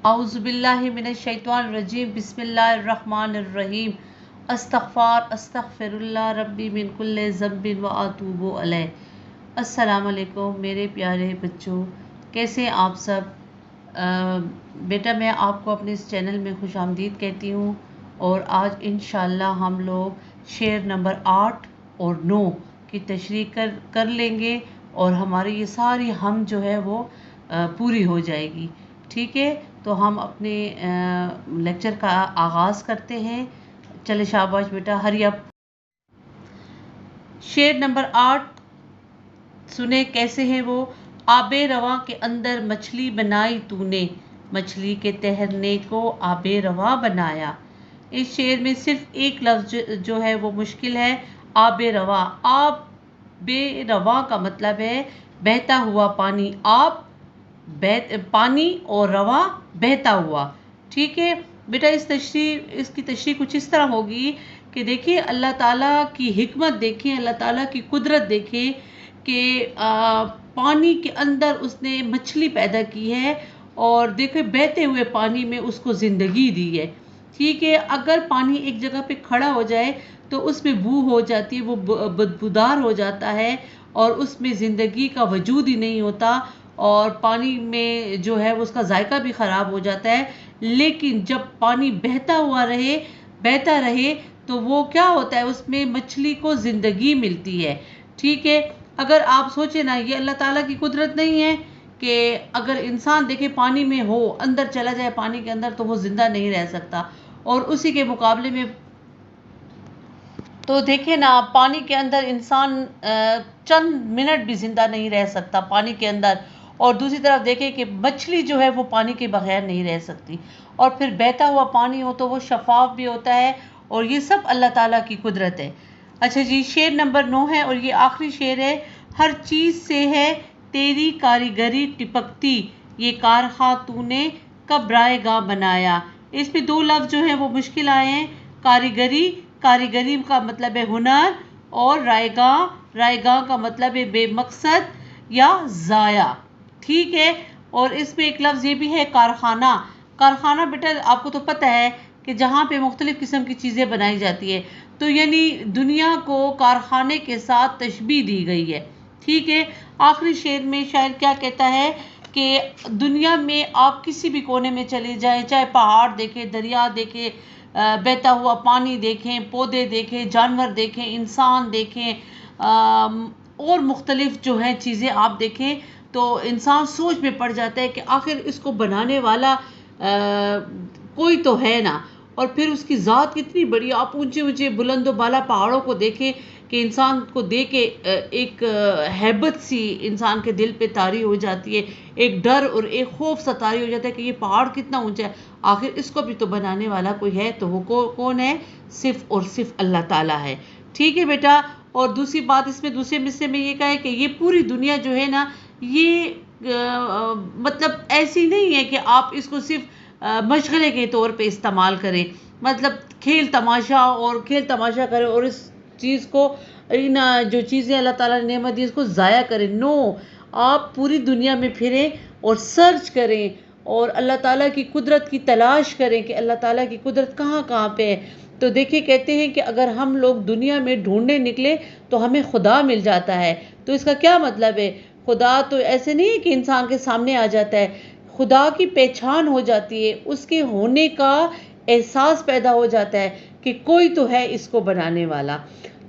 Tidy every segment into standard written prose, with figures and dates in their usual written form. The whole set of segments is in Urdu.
اعوذ باللہ من الشیطان الرجیم بسم اللہ الرحمن الرحیم استغفر اللہ ربی من کل ذنب و اتوب الیہ۔ السلام علیکم میرے پیارے بچوں، کیسے آپ سب؟ بیٹا میں آپ کو اپنے اس چینل میں خوش آمدید کہتی ہوں، اور آج انشاءاللہ ہم لوگ شعر نمبر 8 اور 9 کی تشریح کر لیں گے، اور ہماری یہ ساری ہم جو ہے وہ پوری ہو جائے گی۔ ٹھیک ہے، تو ہم اپنے لیکچر کا آغاز کرتے ہیں۔ چلے شاباش بیٹا، ہری اپ۔ شعر نمبر 8 سنے کیسے ہیں وہ۔ آب رواں کے اندر مچھلی بنائی تو نے، مچھلی کے تیرنے کو آب رواں بنایا۔ اس شعر میں صرف ایک لفظ جو ہے وہ مشکل ہے، آب رواں۔ آب رواں کا مطلب ہے بہتا ہوا پانی، آب پانی اور رواں بہتا ہوا۔ ٹھیک ہے بیٹا، اس کی تشریح کچھ اس طرح ہوگی کہ دیکھیں اللہ تعالیٰ کی حکمت، دیکھیں اللہ تعالیٰ کی قدرت، دیکھیں کہ پانی کے اندر اس نے مچھلی پیدا کی ہے، اور دیکھیں بہتے ہوئے پانی میں اس کو زندگی دی ہے۔ ٹھیک ہے، اگر پانی ایک جگہ پہ کھڑا ہو جائے تو اس میں بو ہو جاتی ہے، وہ بدبودار ہو جاتا ہے، اور اس میں زندگی کا وجود ہی نہیں ہوتا، اور پانی میں جو ہے اس کا ذائقہ بھی خراب ہو جاتا ہے۔ لیکن جب پانی بہتا رہے تو وہ کیا ہوتا ہے، اس میں مچھلی کو زندگی ملتی ہے۔ ٹھیک ہے، اگر آپ سوچیں نا، یہ اللہ تعالیٰ کی قدرت نہیں ہے کہ اگر انسان دیکھے پانی میں ہو، اندر چلا جائے پانی کے اندر، تو وہ زندہ نہیں رہ سکتا، اور اسی کے مقابلے میں تو دیکھیں نا، پانی کے اندر انسان چند منٹ بھی زندہ نہیں رہ سکتا پانی کے اندر، اور دوسری طرف دیکھیں کہ مچھلی جو ہے وہ پانی کے بغیر نہیں رہ سکتی، اور پھر بہتا ہوا پانی ہو تو وہ شفاف بھی ہوتا ہے، اور یہ سب اللہ تعالیٰ کی قدرت ہے۔ اچھا جی، شعر نمبر 9 ہے، اور یہ آخری شعر ہے۔ ہر چیز سے ہے تیری کاریگری ٹپکتی، یہ کارخواں تو نے کب رائے گاں بنایا۔ اس میں 2 لفظ جو ہیں وہ مشکل آئے ہیں۔ کاریگری کا مطلب ہے ہنر، اور رائے گاں کا مطلب ہے بے مقصد یا ضائع۔ ٹھیک ہے، اور اس میں ایک لفظ یہ بھی ہے کارخانہ بیٹا آپ کو تو پتہ ہے کہ جہاں پہ مختلف قسم کی چیزیں بنائی جاتی ہے، تو یعنی دنیا کو کارخانے کے ساتھ تشبیہ دی گئی ہے۔ ٹھیک ہے، آخری شعر میں شاعر کیا کہتا ہے کہ دنیا میں آپ کسی بھی کونے میں چلے جائیں، چاہے پہاڑ دیکھیں، دریا دیکھیں، بہتا ہوا پانی دیکھیں، پودے دیکھیں، جانور دیکھیں، انسان دیکھیں، اور مختلف جو ہیں چیزیں آپ دیکھیں، تو انسان سوچ میں پڑ جاتا ہے کہ آخر اس کو بنانے والا کوئی تو ہے نا، اور پھر اس کی ذات کتنی بڑی۔ آپ اونچے بلند و بالا پہاڑوں کو دیکھیں کہ انسان کو دیکھ کے ایک ہیبت سی انسان کے دل پہ طاری ہو جاتی ہے، ایک ڈر اور ایک خوف سا طاری ہو جاتا ہے کہ یہ پہاڑ کتنا اونچا ہے، آخر اس کو بھی تو بنانے والا کوئی ہے، تو وہ کون ہے؟ صرف اور صرف اللہ تعالیٰ ہے۔ ٹھیک ہے بیٹا، اور دوسری بات اس میں دوسرے مصرے میں یہ کہا ہے کہ یہ پوری دنیا جو ہے نا، یہ مطلب ایسی نہیں ہے کہ آپ اس کو صرف مشغلے کے طور پہ استعمال کریں، مطلب کھیل تماشا کریں، اور اس چیز کو، ان جو چیزیں اللہ تعالیٰ نے نعمت دی اس کو ضائع کریں۔ نو، آپ پوری دنیا میں پھریں اور سرچ کریں، اور اللہ تعالیٰ کی قدرت کی تلاش کریں کہ اللہ تعالیٰ کی قدرت کہاں پہ ہے۔ تو دیکھیں کہتے ہیں کہ اگر ہم لوگ دنیا میں ڈھونڈنے نکلے تو ہمیں خدا مل جاتا ہے۔ تو اس کا کیا مطلب ہے؟ خدا تو ایسے نہیں ہے کہ انسان کے سامنے آ جاتا ہے، خدا کی پہچان ہو جاتی ہے، اس کے ہونے کا احساس پیدا ہو جاتا ہے کہ کوئی تو ہے اس کو بنانے والا۔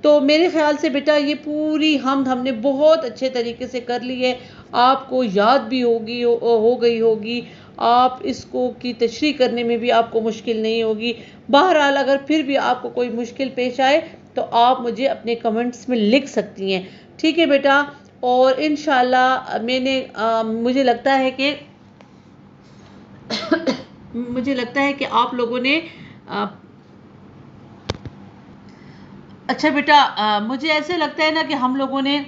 تو میرے خیال سے بیٹا یہ پوری حمد ہم نے بہت اچھے طریقے سے کر لی ہے، آپ کو یاد بھی ہو گئی ہوگی، آپ اس کو کی تشریح کرنے میں بھی آپ کو مشکل نہیں ہوگی۔ بہرحال اگر پھر بھی آپ کو کوئی مشکل پیش آئے تو آپ مجھے اپنے کمنٹس میں لکھ سکتی ہیں۔ ٹھیک ہے بیٹا، اور انشاءاللہ مجھے لگتا ہے کہ آپ لوگوں نے اچھا بیٹا، مجھے ایسے لگتا ہے نا کہ ہم لوگوں نے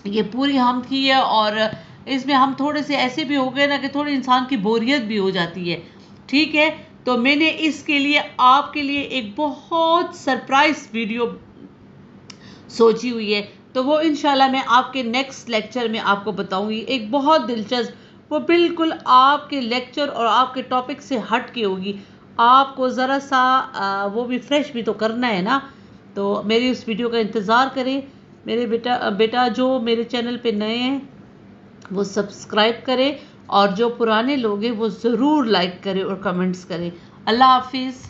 یہ پوری ہم کی ہے، اور اس میں ہم تھوڑے سے ایسے بھی ہو گئے نا کہ تھوڑی انسان کی بوریت بھی ہو جاتی ہے۔ ٹھیک ہے، تو میں نے اس کے لیے آپ کے لیے ایک بہت سرپرائز ویڈیو سوچی ہوئی ہے، تو وہ انشاءاللہ میں آپ کے نیکسٹ لیکچر میں آپ کو بتاؤں گی۔ ایک بہت دلچسپ وہ بالکل آپ کے لیکچر اور آپ کے ٹاپک سے ہٹ کے ہوگی. آپ کو ذرا سا وہ بھی فریش بھی تو کرنا ہے نا. تو میری اس ویڈیو کا انتظار کریں. میرے بیٹا جو میرے چینل پہ نئے ہیں وہ سبسکرائب کریں، اور جو پرانے لوگ ہیں وہ ضرور لائک کریں اور کمنٹس کریں. اللہ حافظ.